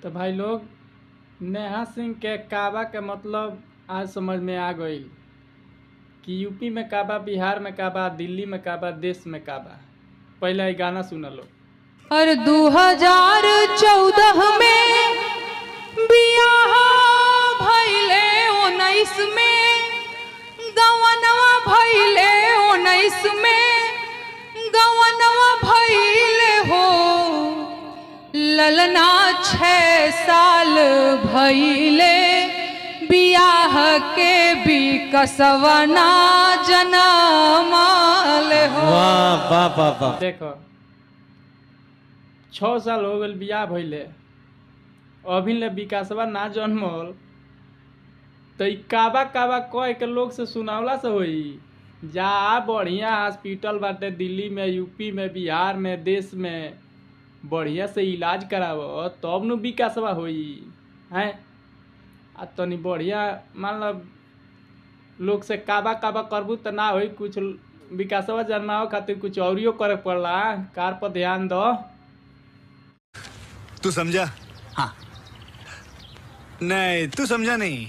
तो भाई लोग, नेहा सिंह के काबा के मतलब आज समझ में आ गई कि यूपी में काबा, बिहार में काबा, दिल्ली में काबा, देश में काबा। पहले ये गाना सुन लो। और 2014 में बियाह भइले 19 में, गवनवा भइले 19 में, गवनवा भइले हो ललना 6 साल भइले, बियाह के भी कसवना जनमाल हो। वाह वाह वाह वाह। देखो 6 साल हो गए बियाह भइले, अभी ले विकासवा ना जन्मल, तो ई काबा काबा कह के लोग से सुनावला से होई। जा बढ़िया हॉस्पिटल बाटे दिल्ली में, यूपी में, बिहार में, देश में, बढ़िया से इलाज करावो तब नु विकासवा होई हैं। आ तनी बढ़िया मान लो लोग से काबा काबा करबू तो ना होई, कुछ विकासवा जन्माओ खातिर कुछ औरियो करे पड़ला। कार पर ध्यान दो। तू समझा? हाँ। नहीं, तू समझा नहीं।